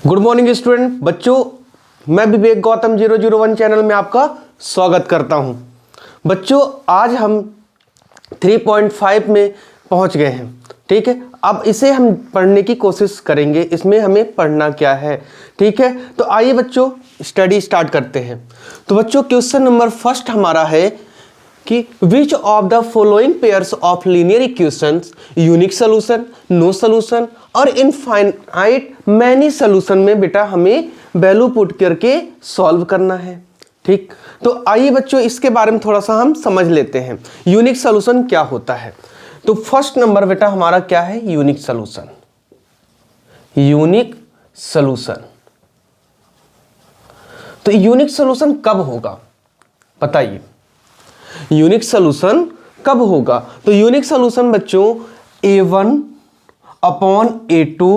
Good morning student बच्चों, मैं विवेक Gautam 001 channel में आपका स्वागत करता हूं। बच्चों आज हम 3.5 में पहुंच गए हैं। ठीक है, अब इसे हम पढ़ने की कोशिश करेंगे। इसमें हमें पढ़ना क्या है, ठीक है। तो आइए बच्चों स्टडी स्टार्ट करते हैं। तो बच्चों क्वेश्चन नंबर फर्स्ट हमारा है कि which of the following pairs of linear equations unique solution, no solution और इनफाइनाइट मैनी सोल्यूशन में बेटा हमें वैल्यू पुट करके सॉल्व करना है। ठीक, तो आइए बच्चों इसके बारे में थोड़ा सा हम समझ लेते हैं यूनिक सोल्यूशन क्या होता है। तो फर्स्ट नंबर बेटा हमारा क्या है, यूनिक सोल्यूशन। यूनिक सोल्यूशन, तो यूनिक सोल्यूशन कब होगा बताइए, यूनिक सोल्यूशन कब होगा। तो यूनिक सोल्यूशन बच्चों A1 upon A2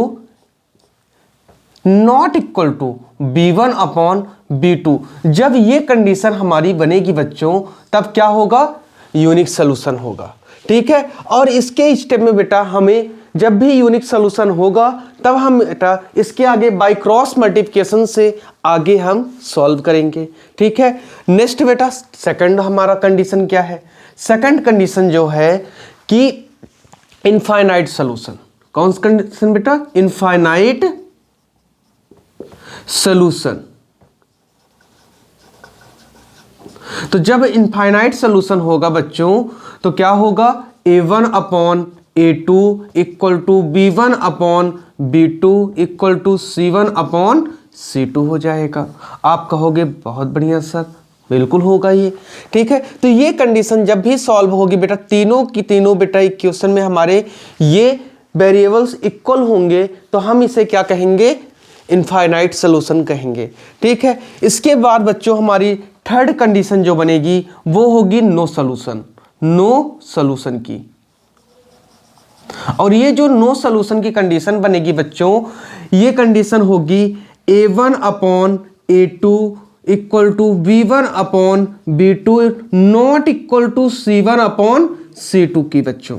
not equal to B1 upon B2। जब ये कंडीशन हमारी बनेगी बच्चों तब क्या होगा, यूनिक सोल्यूशन होगा। ठीक है, और इसके स्टेप में बेटा हमें जब भी यूनिक सोल्यूशन होगा तब हम बेटा इसके आगे बाय क्रॉस मल्टीप्लिकेशन से आगे हम सॉल्व करेंगे। ठीक है, नेक्स्ट बेटा सेकंड हमारा कंडीशन क्या है। सेकंड कंडीशन जो है कि इनफाइनाइट सोल्यूशन। कौन सा कंडीशन बेटा, इनफाइनाइट सोल्यूशन। तो जब इनफाइनाइट सोल्यूशन होगा बच्चों तो क्या होगा, A1 upon A2 equal to B1 upon B2 equal to C1 upon C2 हो जाएगा। आप कहोगे बहुत बढ़िया सर, बिल्कुल होगा ये। ठीक है, तो ये कंडीशन जब भी सॉल्व होगी बेटा तीनों की तीनों बेटा इक्वेशन में हमारे ये वेरिएबल्स इक्वल होंगे तो हम इसे क्या कहेंगे, इनफाइनाइट सोल्यूशन कहेंगे। ठीक है, इसके बाद बच्चों हमारी थर्ड कंडीशन जो बनेगी वो होगी नो सोल्यूशन, नो सोल्यूशन की। और ये जो नो सोल्यूशन की कंडीशन बनेगी बच्चों, ये कंडीशन होगी A1 upon A2 equal to B1 upon B2 not equal to C1 upon C2 की बच्चों।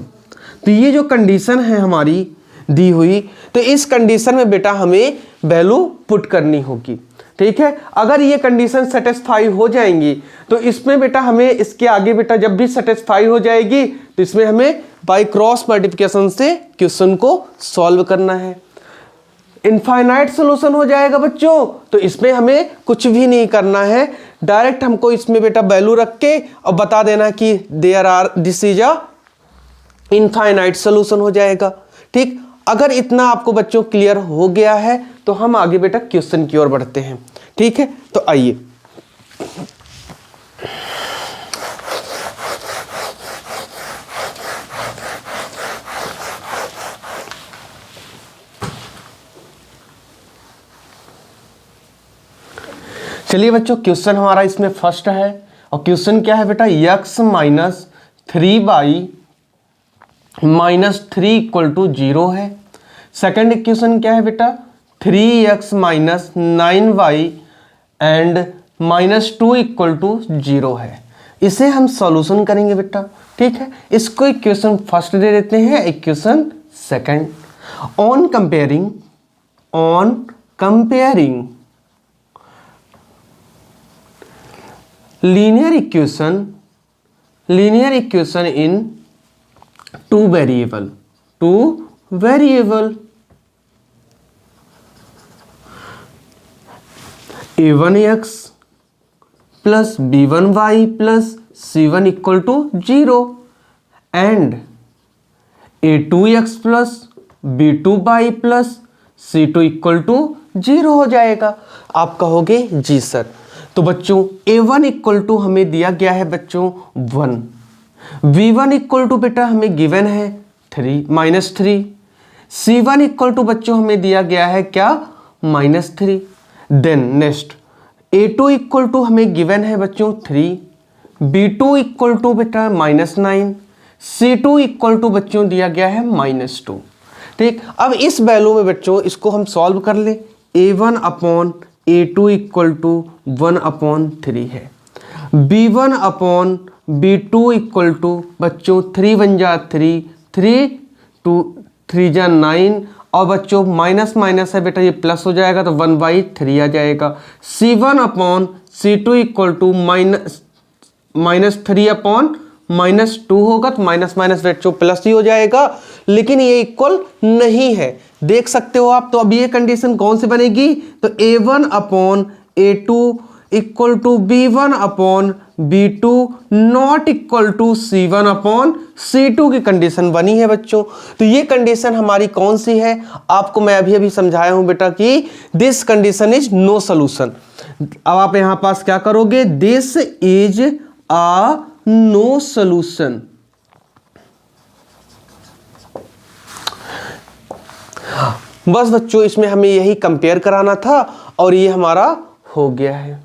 तो ये जो कंडीशन है हमारी दी हुई, तो इस कंडीशन में बेटा हमें वैल्यू पुट करनी होगी। ठीक है, अगर ये कंडीशन सेटिस्फाई हो जाएंगी तो इसमें बेटा हमें इसके आगे बेटा जब भी सेटिस्फाई हो जाएगी तो इसमें हमें बाय क्रॉस मल्टीप्लिकेशन से क्वेश्चन को सॉल्व करना है। इनफाइनाइट सोल्यूशन हो जाएगा बच्चों तो इसमें हमें कुछ भी नहीं करना है, डायरेक्ट हमको इसमें बेटा वैल्यू रख के और बता देना कि there are this is a infinite solution हो जाएगा। ठीक, अगर इतना आपको बच्चों क्लियर हो गया है तो हम आगे बेटा क्वेश्चन की ओर बढ़ते हैं। ठीक है, तो आइए चलिए बच्चों क्वेश्चन हमारा इसमें फर्स्ट है और क्वेश्चन क्या है बेटा, x minus 3y minus 3 equal to 0 है। सेकेंड इक्वेशन क्या है बेटा, 3x minus 9y and minus 2 equal to 0 है। इसे हम सॉल्यूशन करेंगे बेटा। ठीक है, इसको इक्वेशन फर्स्ट दे देते हैं, equation second. On comparing linear equation in two variable a1x plus b1y plus c1 equal to 0 and a2x plus b2y plus c2 equal to 0 हो जाएगा। आप कहोगे जी सर, तो बच्चों A1 इक्वल टू हमें दिया गया है बच्चों 1, V1 इक्वल टू बेटा हमें गिवन है 3, C1 इक्वल टू बच्चों हमें दिया गया है क्या, -3। Then next A2 equal to हमें गिवन है बच्चों 3, B2 इक्वल टू बेटा -9, C2 इक्वल टू बच्चों दिया गया है -2। ठीक, अब इस वैल्यू में बच्चों इसको हम सॉल्व कर ले। A1 upon A2 equal to 1 upon 3 है, B1 upon B2 equal to बच्चों 3 1 जा 3, 3 2 3 जा 9 और बच्चों माइनस माइनस है बेटा, ये प्लस हो जाएगा तो 1/3 आ जाएगा। C1/C2 इक्वल टू -3/-2 होगा, तो माइनस माइनस बच्चों प्लस ही हो जाएगा, लेकिन ये इक्वल नहीं है, देख सकते हो आप। तो अब ये कंडीशन कौन सी बनेगी, तो A1/A2 equal to B1/B2 not equal to C1/C2 की कंडीशन बनी है बच्चों। तो ये कंडीशन हमारी कौन सी है, आपको मैं अभी अभी समझाया हूं बेटा कि this condition is no solution. अब आप यहां पास क्या करोगे, this is a no solution. बस बच्चों इसमें हमें यही कंपेयर कराना था और ये हमारा हो गया है।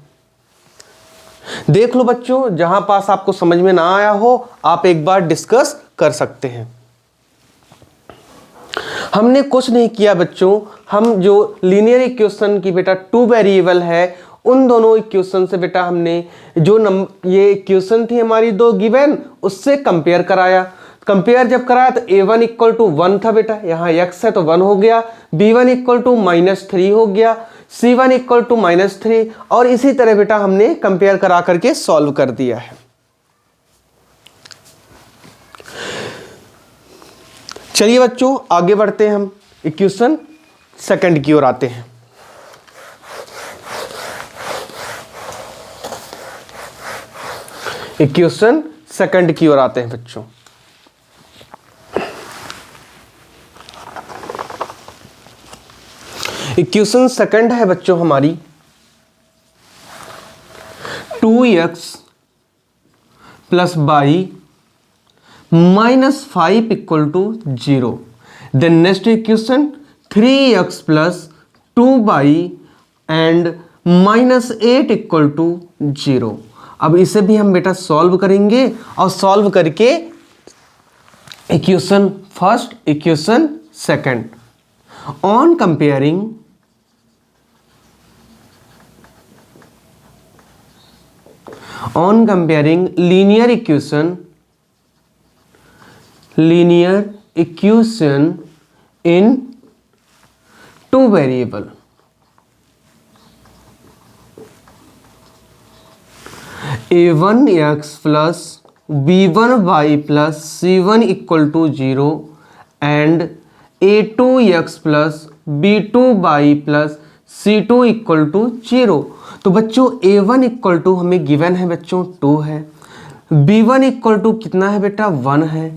देख लो बच्चों, जहां पास आपको समझ में ना आया हो आप एक बार डिस्कस कर सकते हैं। हमने कुछ नहीं किया बच्चों, हम जो लीनियर इक्वेशन की बेटा 2 वेरिएबल है उन दोनों इक्वेशन से बेटा हमने जो ये इक्वेशन थी हमारी 2 गिवन, उससे कंपेयर कराया। कंपेयर जब कराया तो A1 इक्वल टू 1 था बेटा, यहाँ x है तो 1 हो गया, B1 इक्वल टू -3 हो गया, C1 इक्वल टू -3, और इसी तरह बेटा हमने कंपेयर करा करके सॉल्व कर दिया है। चलिए बच्चों आगे बढ़ते हैं, हम इक्वेशन सेकंड की ओर आते हैं। इक्वेशन सेकंड की ओर आते हैं बच्चों। इक्वेशन सेकंड है बच्चों हमारी 2x plus y -5 equal to 0। Then next equation 3x plus 2y and -8 equal to 0। अब इसे भी हम बेटा सॉल्व करेंगे और सॉल्व करके equation first equation second on comparing linear equation in 2 variable, A1x plus B1y plus C1 equal to 0 and A2x plus B2y plus C2 equal to 0। तो बच्चों A1 इक्वल टू हमें गिवन है बच्चों 2 है, B1 equal to कितना है बेटा 1 है,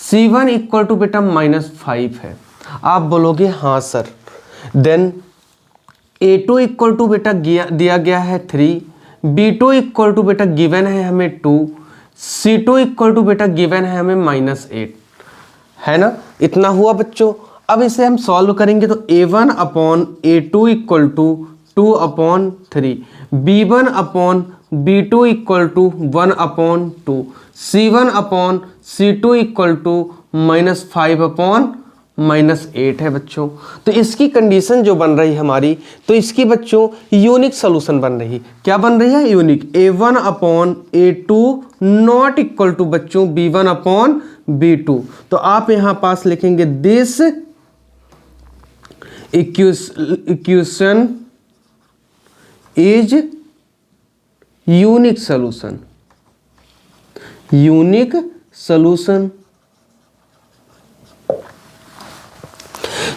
C1 इक्वल टू बेटा -5 है। आप बोलोगे हाँ sir. Then A2 equal to बेटा दिया गया है 3, B2 इक्वल टू बेटा गिवन है हमें 2, C2 इक्वल टू बेटा गिवन है हमें -8, है ना। इतना हुआ बच्चों। अब इसे हम सॉल्व करेंगे तो A1/A2 equal to 2/3, B1/B2 equal to 1/2, C1/C2 equal to -5/-8 है बच्चों। तो इसकी कंडीशन जो बन रही हमारी, तो इसकी बच्चों यूनिक सोल्यूशन बन रही। क्या बन रही है, unique. A1/A2 not equal to बच्चों B1/B2। तो आप यहां पास लिखेंगे this equation is unique solution, unique solution.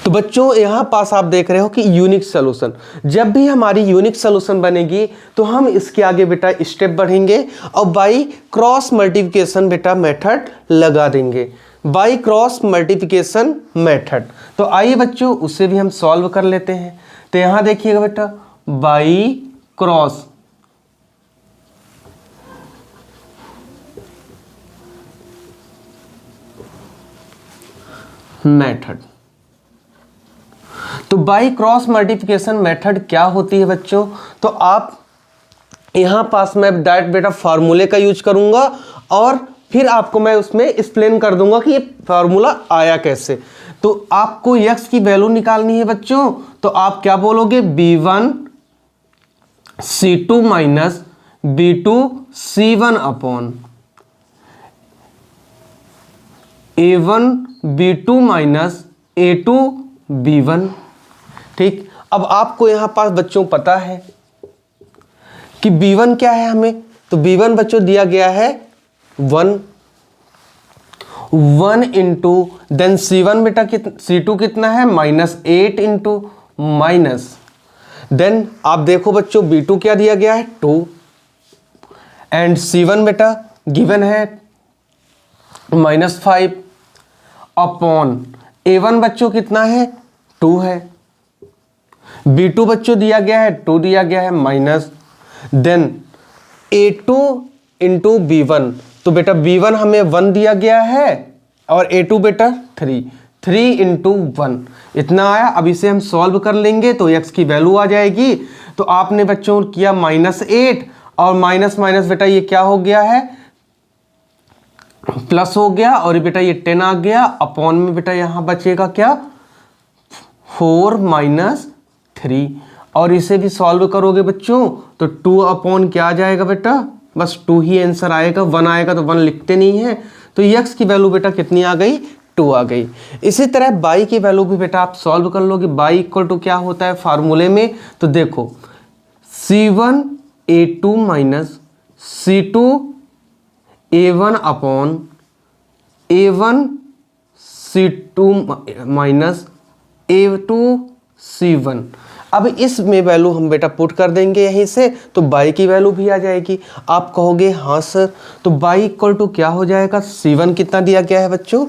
तो बच्चों यहां पास आप देख रहे हो कि यूनिक सोल्यूशन, जब भी हमारी यूनिक सोल्यूशन बनेगी तो हम इसके आगे बेटा स्टेप बढ़ेंगे और बाई क्रॉस मल्टीप्लिकेशन बेटा मेथड लगा देंगे, बाई क्रॉस मल्टीप्लिकेशन मेथड। तो आइए बच्चों उसे भी हम सॉल्व कर लेते हैं। तो यहां देखिएगा बेटा बाई क्रॉस मेथड। तो बाई क्रॉस मल्टीप्लिकेशन मेथड क्या होती है बच्चों, तो आप यहां पास मैं डायरेक्ट बेटा फार्मूले का यूज करूंगा और फिर आपको मैं उसमें एक्सप्लेन कर दूंगा कि ये फार्मूला आया कैसे। तो आपको x की वैल्यू निकालनी है बच्चों, तो आप क्या बोलोगे B1C2 minus B2C1 upon A1B2 minus A2 b1। ठीक, अब आपको यहाँ पास बच्चों पता है कि b1 क्या है हमें, तो b1 बच्चों दिया गया है 1 इंटू देन c1 बेटा c2 कितना है -8 इंटू माइनस, देन आप देखो बच्चों b2 क्या दिया गया है 2 एंड c1 बेटा गिवन है -5 अपॉन a1 बच्चों कितना है 2 है, b2 बच्चों दिया गया है 2 दिया गया है minus, then a2 into b1, तो बेटा b1 हमें 1 दिया गया है और a2 बेटा 3 इंटू 1 इतना आया। अब इसे हम सॉल्व कर लेंगे तो x की वैल्यू आ जाएगी। तो आपने बच्चों किया -8 और माइनस माइनस बेटा ये क्या हो गया है प्लस हो गया, और बेटा ये 10 आ गया अपॉन में बेटा यहां बचेगा क्या 4 - 3, और इसे भी सॉल्व करोगे बच्चों तो 2 अपॉन क्या आ जाएगा बेटा, बस 2 ही आंसर आएगा, 1 आएगा तो 1 लिखते नहीं है। तो x की वैल्यू बेटा कितनी आ गई 2 आ गई। इसी तरह y की वैल्यू भी बेटा आप सॉल्व कर लोगे। y इक्वल टू क्या होता है फार्मूले में, तो देखो c1 a2 minus c2 a1 upon a1 c2 minus a2 c1। अब इसमें वैल्यू हम बेटा पुट कर देंगे यहीं से, तो y की वैल्यू भी आ जाएगी। आप कहोगे हाँ सर, तो y इक्वल टू क्या हो जाएगा, c1 कितना दिया गया है बच्चों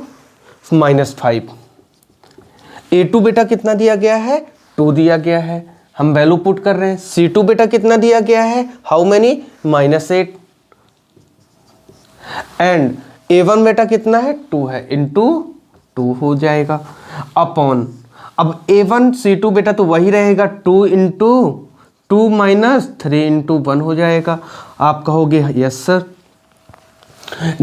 -5, a2 बेटा कितना दिया गया है 2 दिया गया है, हम वैल्यू पुट कर रहे हैं। c2 बेटा कितना दिया गया है हाउ मैनी -8 एंड a1 बेटा कितना है 2 है इंटू 2 हो जाएगा अपॉन, अब a1 c2 बेटा तो वही रहेगा 2 इंटू 2 माइनस 3 इंटू 1 हो जाएगा। आप कहोगे yes sir,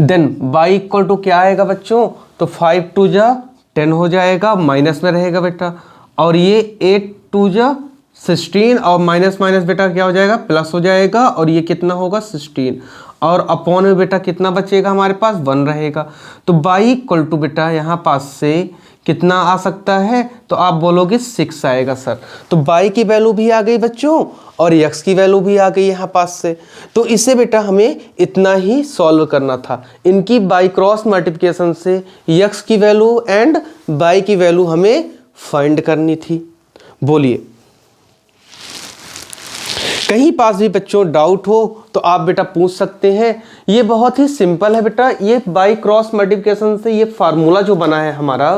then y equal to क्या आएगा बच्चों, तो 5 2 जा 10 हो जाएगा, माइनस में रहेगा बेटा, और ये 8 2 जा 16 और माइनस माइनस बेटा क्या हो जाएगा प्लस हो जाएगा, और ये कितना होगा 16 और अपॉन में बेटा कितना बचेगा हमारे पास 1 रहेगा। तो y इक्वल टू बेटा यहाँ पास से कितना आ सकता है, तो आप बोलोगे 6 आएगा सर। तो y की वैल्यू भी आ गई बच्चों और x की वैल्यू भी आ गई यहाँ पास से। तो इसे बेटा हमें इतना ही सॉल्व करना था। इनकी बाई क्रॉस मल्टीप्लिकेशन से x की वैल्यू एंड y की वैल्यू हमें फाइंड करनी थी। बोलिए कहीं पास भी बच्चों डाउट हो तो आप बेटा पूछ सकते हैं। ये बहुत ही सिंपल है बेटा, ये बाई क्रॉस मल्टीप्लिकेशन से ये फार्मूला जो बना है हमारा,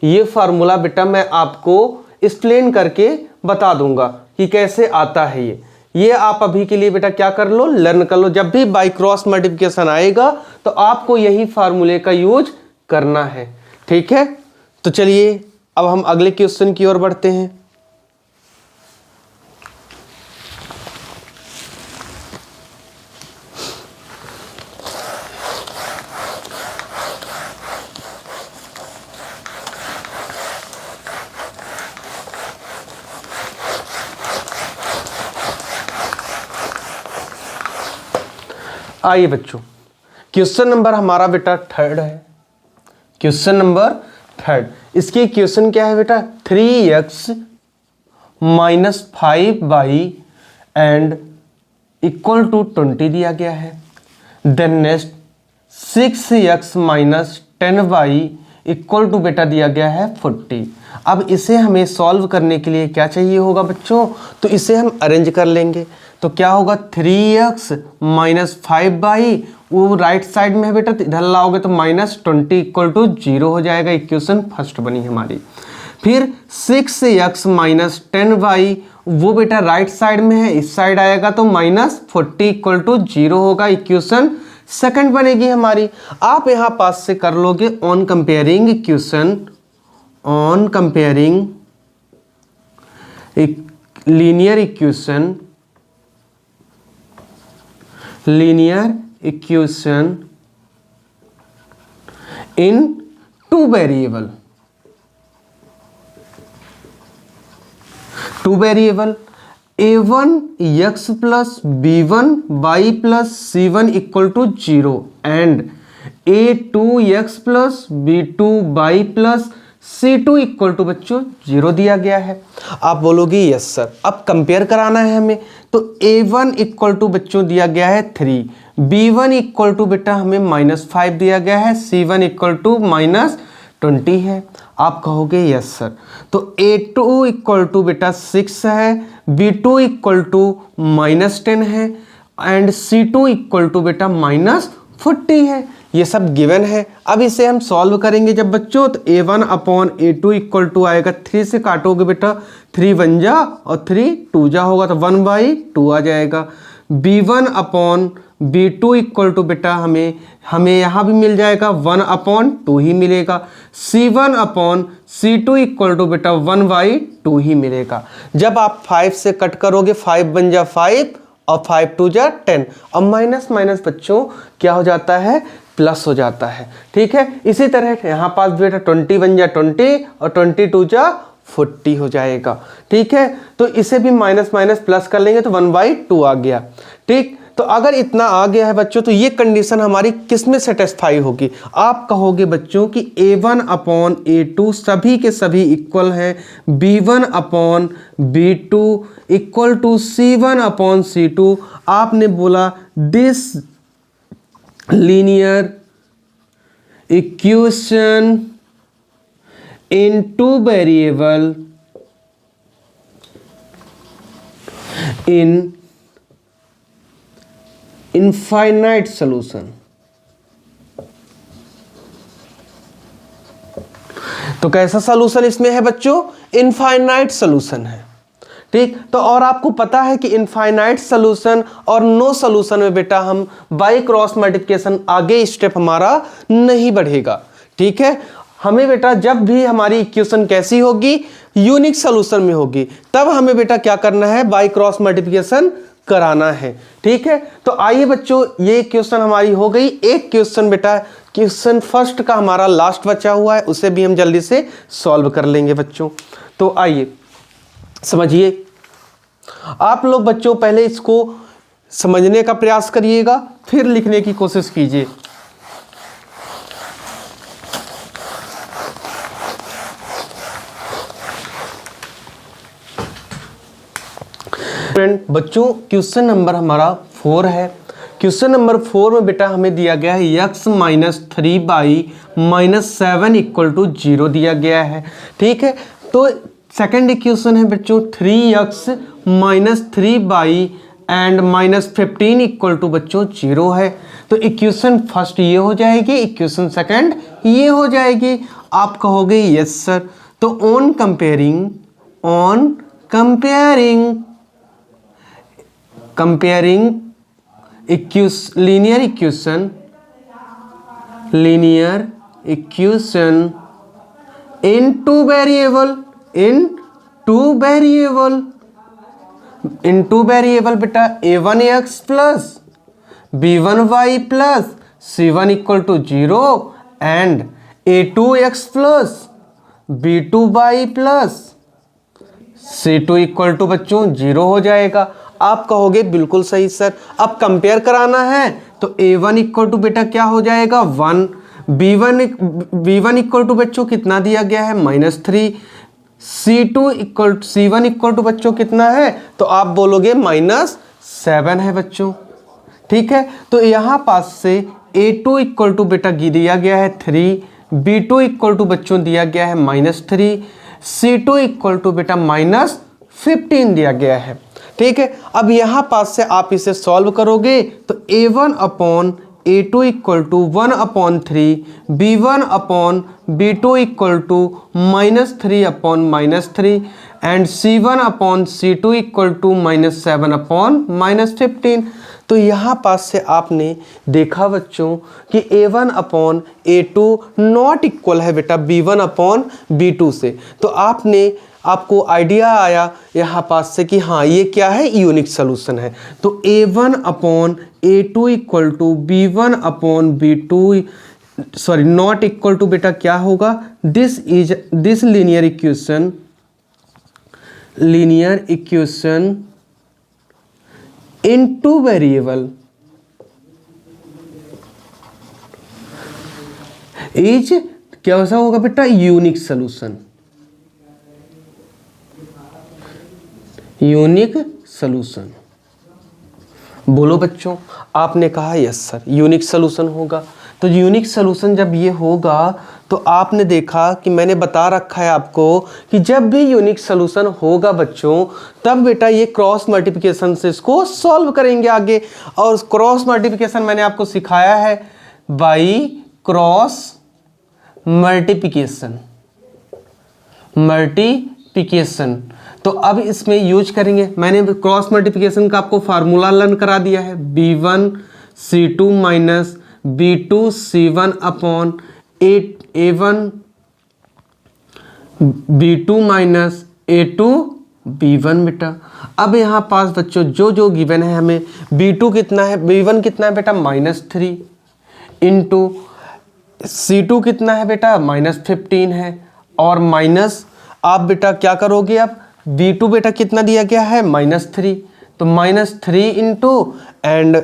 ये फार्मूला बेटा मैं आपको एक्सप्लेन करके बता दूंगा कि कैसे आता है ये आप अभी के लिए बेटा क्या कर लो, लर्न कर लो। जब भी बाई क्रॉस मल्टीप्लिकेशन आएगा तो आपको यही फार्मूले का यूज करना है, ठीक है। तो चलिए अब हम अगले क्वेश्चन की ओर बढ़ते हैं। आइए बच्चों, क्वेश्चन नंबर हमारा बेटा 3 है। क्वेश्चन नंबर 3, इसकी क्वेश्चन क्या है बेटा, 3x - 5y and equal to 20 दिया गया है। Then next 6x - 10y equal to बेटा दिया गया है 40। अब इसे हमें सॉल्व करने के लिए क्या चाहिए होगा बच्चों, तो इसे हम अरेंज कर लेंगे। तो क्या होगा 3x - 5y, वो राइट साइड में है बेटा, इधर लाओगे तो -20 इक्वल टू 0 हो जाएगा। इक्वेशन फर्स्ट बनी हमारी। फिर 6x - 10y, वो बेटा राइट साइड में है, इस साइड आएगा तो -40 इक्वल टू 0 होगा। इक्वेशन सेकंड बनेगी हमारी। आप यहां पास से कर लोगे on comparing equation, on comparing linear equation, linear equation in 2 variable, 2 variable a1x plus b1y plus c1 equal to 0 and a2x plus b2y plus C2 equal to बच्चों 0 दिया गया है। आप बोलोगे यस सर, अब कंपेयर कराना है हमें, तो A1 इक्वल टू बच्चों दिया गया है 3, B1 इक्वल टू बेटा हमें -5 दिया गया है, C1 इक्वल टू -20 है। आप कहोगे यस सर, तो A2 इक्वल टू बेटा 6 है, B2 इक्वल टू -10 है एंड C2 इक्वल टू बेटा -40 है। ये सब गिवन है। अब इसे हम सॉल्व करेंगे जब बच्चों, तो A1 upon A2 equal to आएगा 3 से काटोगे बेटा 3 1 जा और 3 2 जा होगा तो 1/2 आ जाएगा। B1 upon B2 equal to बेटा हमें यहाँ भी मिल जाएगा 1/2 ही मिलेगा। C1 upon C2 equal to बेटा 1/2 ही मिलेगा। जब आप 5 से कट करोगे 5 1 जा 5 और 5 2 जा 10 और माइनस माइनस बच्चों क्या हो जाता है, प्लस हो जाता है। ठीक है, इसी तरह यहाँ पास बेटा 20 1 जा 20 और 20 2 जा 40 हो जाएगा। ठीक है, तो इसे भी माइनस माइनस प्लस कर लेंगे तो 1/2 आ गया। ठीक, तो अगर इतना आ गया है बच्चों तो ये कंडीशन हमारी किस में सेटिस्फाई होगी? आप कहोगे बच्चों कि A1 अपॉन A2 सभी के सभी इक्वल हैं, B1 upon B2 equal to C1 upon C2। आपने बोला this linear equation in two variable in infinite solution. तो कैसा सॉल्यूशन इसमें है बच्चों? इनफाइनाइट सॉल्यूशन है। ठीक, तो और आपको पता है कि इनफाइनाइट सॉल्यूशन और नो सॉल्यूशन में बेटा हम बाय क्रॉस मल्टीप्लिकेशन आगे स्टेप हमारा नहीं बढ़ेगा। ठीक है, हमें बेटा जब भी हमारी इक्वेशन कैसी होगी, यूनिक सॉल्यूशन में होगी, तब हमें बेटा क्या करना है, बाय क्रॉस मल्टीप्लिकेशन कराना है। ठीक है, तो आइए बच्चों ये क्वेश्चन हमारी हो गई। एक क्वेश्चन बेटा क्वेश्चन फर्स्ट का हमारा लास्ट बचा हुआ है, उसे भी हम जल्दी से सॉल्व कर लेंगे बच्चों। तो आइए समझिए, आप लोग बच्चों पहले इसको समझने का प्रयास करिएगा, फिर लिखने की कोशिश कीजिए। फ्रेंड बच्चों क्वेश्चन नंबर हमारा 4 है। क्वेश्चन नंबर 4 में बेटा हमें दिया गया है x माइनस 3/-7 इक्वल टू 0 दिया गया है। ठीक है, तो सेकेंड इक्वेशन है बच्चों 3x minus 3 and -15 equal to बच्चों 0 है। तो इक्वेशन फर्स्ट ये हो जाएगी, इक्वेशन सेकंड ये हो जाएगी। आप कहोगे यस सर, तो on comparing linear equation in two variable बेटा a1x plus b1y plus c1 equal to 0 and a2x plus b2y plus c2 equal to बच्चों 0 हो जाएगा। आप कहोगे बिल्कुल सही सर, अब कंपेयर कराना है तो a1 इक्वल टू बेटा क्या हो जाएगा 1, b1 इक्वल टू बच्चों कितना दिया गया है -3, c1 इक्वल टू बच्चों कितना है, तो आप बोलोगे -7 है बच्चों। ठीक है, तो यहाँ पास से a2 इक्वल टू बेटा दिया गया है 3, b2 इक्वल टू बच्चों दिया गया है -3, c2 इक्वल टू बेटा -15 दिया गया है। ठीक है, अब यहाँ पास से आप इसे सॉल्व करोगे तो a1 upon a2 equal to 1/3, b1 upon b2 equal to -3 upon -3 and c1 upon c2 equal to -7 upon -15। तो यहाँ पास से आपने देखा बच्चों कि a1 upon a2 not equal है बेटा b1 अपॉन b2 से। तो आपको आइडिया आया यहाँ पास से कि हाँ ये क्या है, यूनिक सॉल्यूशन है। तो a1 upon a2 equal to b1 upon b2 not equal to बेटा क्या होगा, this linear equation in two variable is कैसा होगा बेटा, यूनिक सोल्यूशन, यूनिक सोल्यूशन। बोलो बच्चों, आपने कहा यस सर यूनिक सोल्यूशन होगा। तो यूनिक सोल्यूशन जब ये होगा तो आपने देखा कि मैंने बता रखा है आपको कि जब भी यूनिक सोल्यूशन होगा बच्चों, तब बेटा ये क्रॉस मल्टीप्लिकेशन से इसको सॉल्व करेंगे आगे। और क्रॉस मल्टीप्लिकेशन मैंने आपको सिखाया है बाई क्रॉस मल्टीप्लिकेशन, मल्टीप्लिकेशन। तो अब इसमें यूज करेंगे, मैंने क्रॉस मल्टीप्लिकेशन का आपको फार्मूला लर्न करा दिया है, b1c2 minus b2c1 upon a1 b2 minus a2 b1 बेटा। अब यहाँ पास बच्चों जो जो गिवन है हमें, b2 कितना है, b1 कितना है बेटा -3 इंटू c2 कितना है बेटा -15 है, और माइनस आप बेटा क्या करोगे, अब b2 बेटा कितना दिया गया है -3, तो -3 इंटू एंड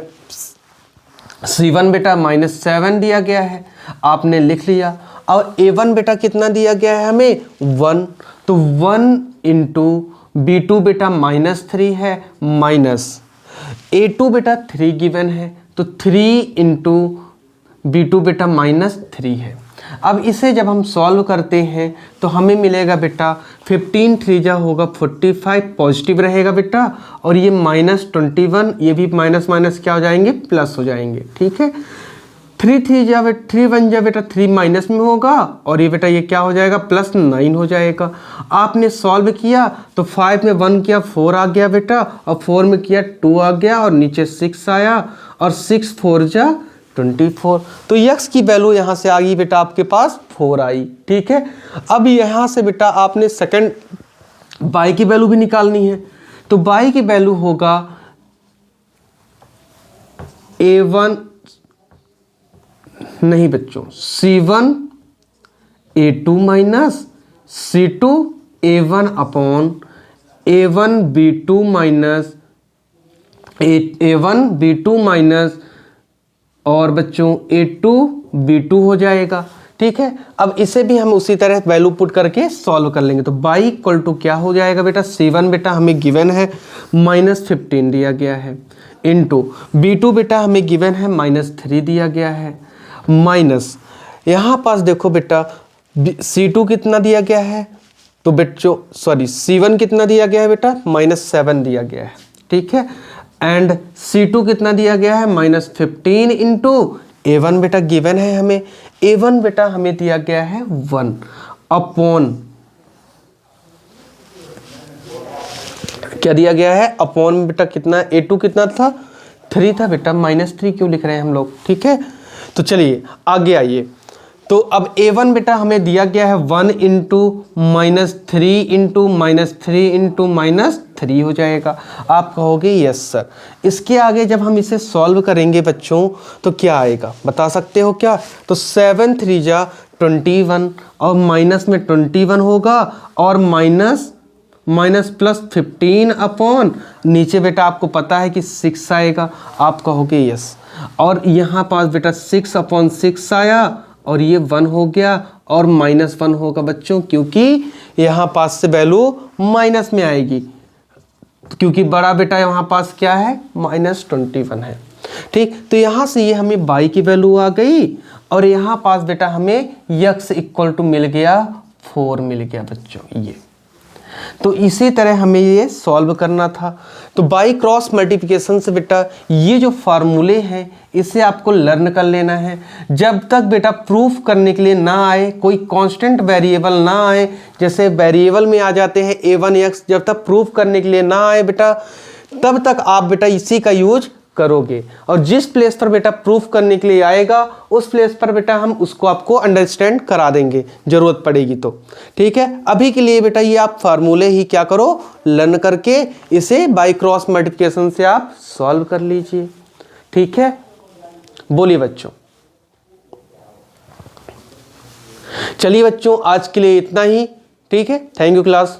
c1 बेटा -7 दिया गया है, आपने लिख लिया। और a1 बेटा कितना दिया गया है हमें 1, तो 1 इंटू b2 बेटा -3 है, माइनस a2 बेटा 3 गिवन है, तो 3 इंटू b2 बेटा -3 है। अब इसे जब हम सॉल्व करते हैं तो हमें मिलेगा बेटा 15 3 जा होगा 45, पॉजिटिव रहेगा बेटा, और ये -21, ये भी माइनस माइनस क्या हो जाएंगे, प्लस हो जाएंगे। ठीक है, 3 3 जा 3 1 जा बेटा 3 माइनस में होगा, और ये बेटा ये क्या हो जाएगा, +9 हो जाएगा। आपने सॉल्व किया तो 5 में 1 किया 4 आ गया बेटा, और 4 में किया 2 आ गया, और नीचे 6 आया, और 6 4 जा 24। तो x की वैल्यू यहाँ से आ गई बेटा आपके पास 4 आई। ठीक है, अब यहाँ से बेटा आपने सेकंड y की वैल्यू भी निकालनी है, तो y की वैल्यू होगा a1 नहीं बच्चों c1 a2 minus c2 a1 upon a1 b2 minus a1 b2 minus और बच्चों a2 b2 हो जाएगा। ठीक है, अब इसे भी हम उसी तरह वैल्यू पुट करके सॉल्व कर लेंगे। तो y इक्वल टू क्या हो जाएगा बेटा, c1 बेटा हमें गिवन है -15 दिया गया है, इंटू b2 बेटा हमें गिवन है -3 दिया गया है, माइनस यहाँ पास देखो बेटा c2 कितना दिया गया है, तो बच्चों सॉरी c1 कितना दिया गया है बेटा -7 दिया गया है। ठीक है, एंड c2 कितना दिया गया है -15 इंटू a1 बेटा गिवन है हमें, a1 बेटा हमें दिया गया है 1 अपॉन क्या दिया गया है, अपॉन बेटा कितना, a2 कितना था 3 था बेटा, -3 क्यों लिख रहे हैं हम लोग। ठीक है, तो चलिए आगे आइए। तो अब a1 बेटा हमें दिया गया है 1 इंटू -3 इंटू -3 इंटू -3 हो जाएगा। आप कहोगे यस सर। इसके आगे जब हम इसे सॉल्व करेंगे बच्चों तो क्या आएगा बता सकते हो क्या, तो 7 3 जा 21, और माइनस में 21 होगा, और माइनस +15 अपॉन नीचे बेटा आपको पता है कि 6 आएगा, आप कहोगे यस। और यहाँ पास बेटा 6 अपॉन 6 आया, और ये 1 हो गया, और -1 होगा बच्चों, क्योंकि यहाँ पास से वैल्यू माइनस में आएगी, क्योंकि बड़ा बेटा यहाँ पास क्या है -21 है। ठीक, तो यहाँ से ये हमें y की वैल्यू आ गई, और यहाँ पास बेटा हमें x इक्वल टू मिल गया 4 मिल गया बच्चों ये। तो इसी तरह हमें ये सॉल्व करना था। तो बाई क्रॉस मल्टीप्लिकेशन से बेटा ये जो फार्मूले हैं इसे आपको लर्न कर लेना है। जब तक बेटा प्रूफ करने के लिए ना आए, कोई कांस्टेंट वेरिएबल ना आए, जैसे वेरिएबल में आ जाते हैं a1x, जब तक प्रूफ करने के लिए ना आए बेटा, तब तक आप बेटा इसी का यूज करोगे। और जिस प्लेस पर बेटा प्रूफ करने के लिए आएगा उस प्लेस पर बेटा हम उसको आपको अंडरस्टैंड करा देंगे जरूरत पड़ेगी तो। ठीक है, अभी के लिए बेटा ये आप फार्मूले ही क्या करो, लर्न करके इसे बाय क्रॉस मल्टीप्लिकेशन से आप सॉल्व कर लीजिए। ठीक है, बोलिए बच्चों। चलिए बच्चों आज के लिए इतना ही। ठीक है, थैंक यू क्लास।